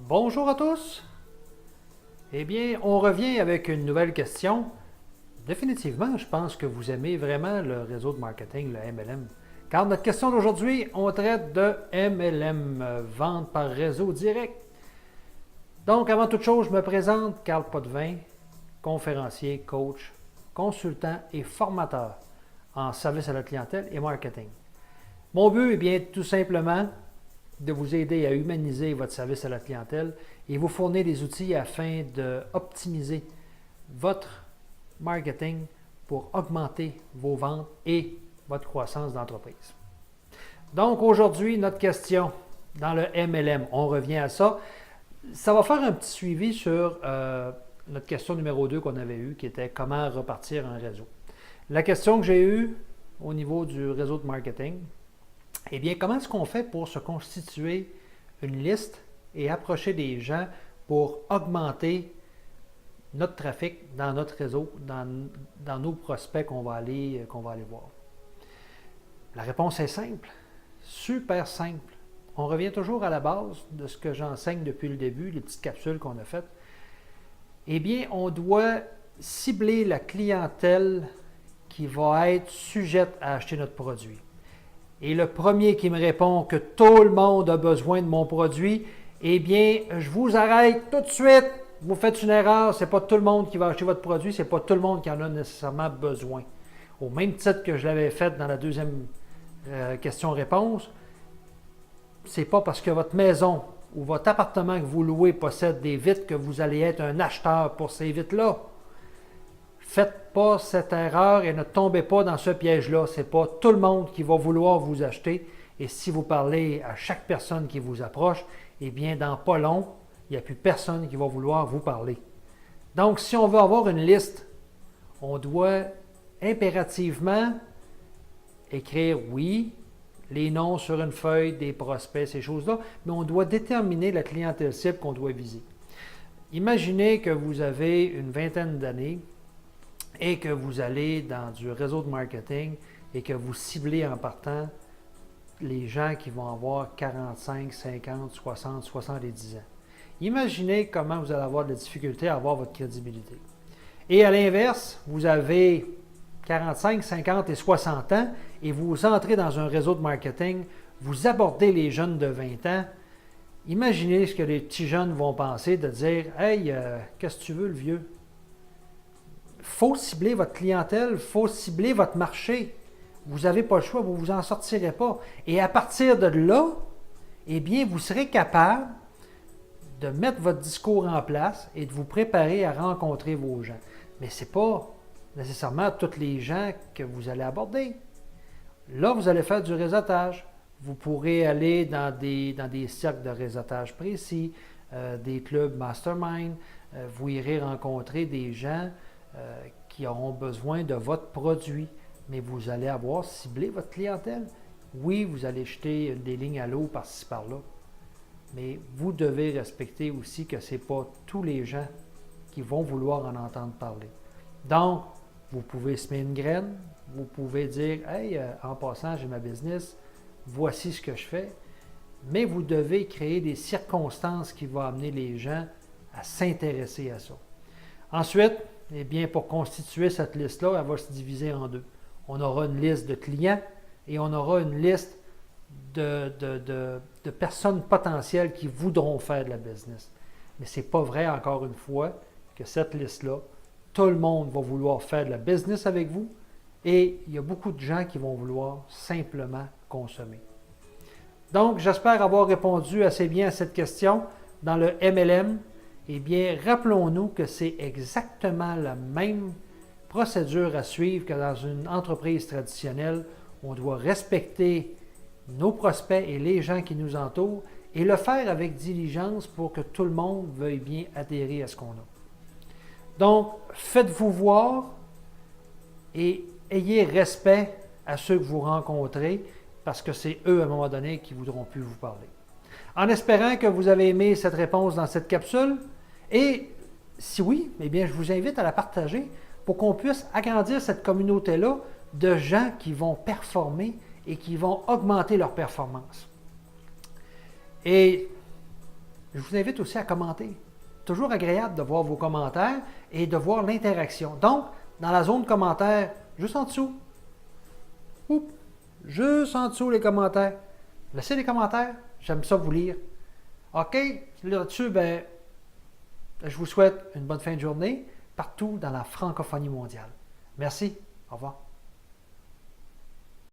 Bonjour à tous! Eh bien, on revient avec une nouvelle question. Définitivement, je pense que vous aimez vraiment le réseau de marketing, le MLM. Car notre question d'aujourd'hui, on traite de MLM, vente par réseau direct. Donc, avant toute chose, je me présente, Carl Potvin, conférencier, coach, consultant et formateur en service à la clientèle et marketing. Mon but est bien tout simplement de vous aider à humaniser votre service à la clientèle et vous fournir des outils afin d'optimiser votre marketing pour augmenter vos ventes et votre croissance d'entreprise. Donc aujourd'hui, notre question dans le MLM, on revient à ça. Ça va faire un petit suivi sur notre question numéro 2 qu'on avait eue, qui était comment repartir un réseau. La question que j'ai eue au niveau du réseau de marketing, eh bien, comment est-ce qu'on fait pour se constituer une liste et approcher des gens pour augmenter notre trafic dans notre réseau, dans nos prospects qu'on va aller voir? La réponse est simple, super simple. On revient toujours à la base de ce que j'enseigne depuis le début, les petites capsules qu'on a faites. Eh bien, on doit cibler la clientèle qui va être sujette à acheter notre produit. Et le premier qui me répond que tout le monde a besoin de mon produit, eh bien, je vous arrête tout de suite. Vous faites une erreur. Ce n'est pas tout le monde qui va acheter votre produit. Ce n'est pas tout le monde qui en a nécessairement besoin. Au même titre que je l'avais fait dans la deuxième question-réponse, ce n'est pas parce que votre maison ou votre appartement que vous louez possède des vitres que vous allez être un acheteur pour ces vitres-là. Faites pas cette erreur et ne tombez pas dans ce piège-là. Ce n'est pas tout le monde qui va vouloir vous acheter. Et si vous parlez à chaque personne qui vous approche, eh bien, dans pas long, il n'y a plus personne qui va vouloir vous parler. Donc, si on veut avoir une liste, on doit impérativement écrire, oui, les noms sur une feuille, des prospects, ces choses-là, mais on doit déterminer la clientèle cible qu'on doit viser. Imaginez que vous avez une vingtaine d'années et que vous allez dans du réseau de marketing et que vous ciblez en partant les gens qui vont avoir 45, 50, 60, 70 ans. Imaginez comment vous allez avoir de la difficulté à avoir votre crédibilité. Et à l'inverse, vous avez 45, 50 et 60 ans et vous entrez dans un réseau de marketing, vous abordez les jeunes de 20 ans. Imaginez ce que les petits jeunes vont penser de dire « Hey, qu'est-ce que tu veux, le vieux? » Il faut cibler votre clientèle, il faut cibler votre marché. Vous n'avez pas le choix, vous ne vous en sortirez pas. Et à partir de là, eh bien, vous serez capable de mettre votre discours en place et de vous préparer à rencontrer vos gens. Mais ce n'est pas nécessairement tous les gens que vous allez aborder. Là, vous allez faire du réseautage. Vous pourrez aller dans des cercles de réseautage précis, des clubs mastermind. Vous irez rencontrer des gens qui auront besoin de votre produit, mais vous allez avoir ciblé votre clientèle. Oui, vous allez jeter des lignes à l'eau par-ci par-là, mais vous devez respecter aussi que ce n'est pas tous les gens qui vont vouloir en entendre parler. Donc, vous pouvez semer une graine, vous pouvez dire « Hey, en passant, j'ai ma business, voici ce que je fais », mais vous devez créer des circonstances qui vont amener les gens à s'intéresser à ça. Ensuite, eh bien, pour constituer cette liste-là, elle va se diviser en deux. On aura une liste de clients et on aura une liste de personnes potentielles qui voudront faire de la business. Mais ce n'est pas vrai, encore une fois, que cette liste-là, tout le monde va vouloir faire de la business avec vous et il y a beaucoup de gens qui vont vouloir simplement consommer. Donc, j'espère avoir répondu assez bien à cette question dans le MLM. Eh bien, rappelons-nous que c'est exactement la même procédure à suivre que dans une entreprise traditionnelle. On doit respecter nos prospects et les gens qui nous entourent et le faire avec diligence pour que tout le monde veuille bien adhérer à ce qu'on a. Donc, faites-vous voir et ayez respect à ceux que vous rencontrez parce que c'est eux, à un moment donné, qui voudront plus vous parler. En espérant que vous avez aimé cette réponse dans cette capsule, et si oui, eh bien, je vous invite à la partager pour qu'on puisse agrandir cette communauté-là de gens qui vont performer et qui vont augmenter leur performance. Et je vous invite aussi à commenter. Toujours agréable de voir vos commentaires et de voir l'interaction. Donc, dans la zone commentaires, juste en dessous, oups, juste en dessous les commentaires. Laissez des commentaires, j'aime ça vous lire. OK, là-dessus, ben, je vous souhaite une bonne fin de journée partout dans la francophonie mondiale. Merci, au revoir.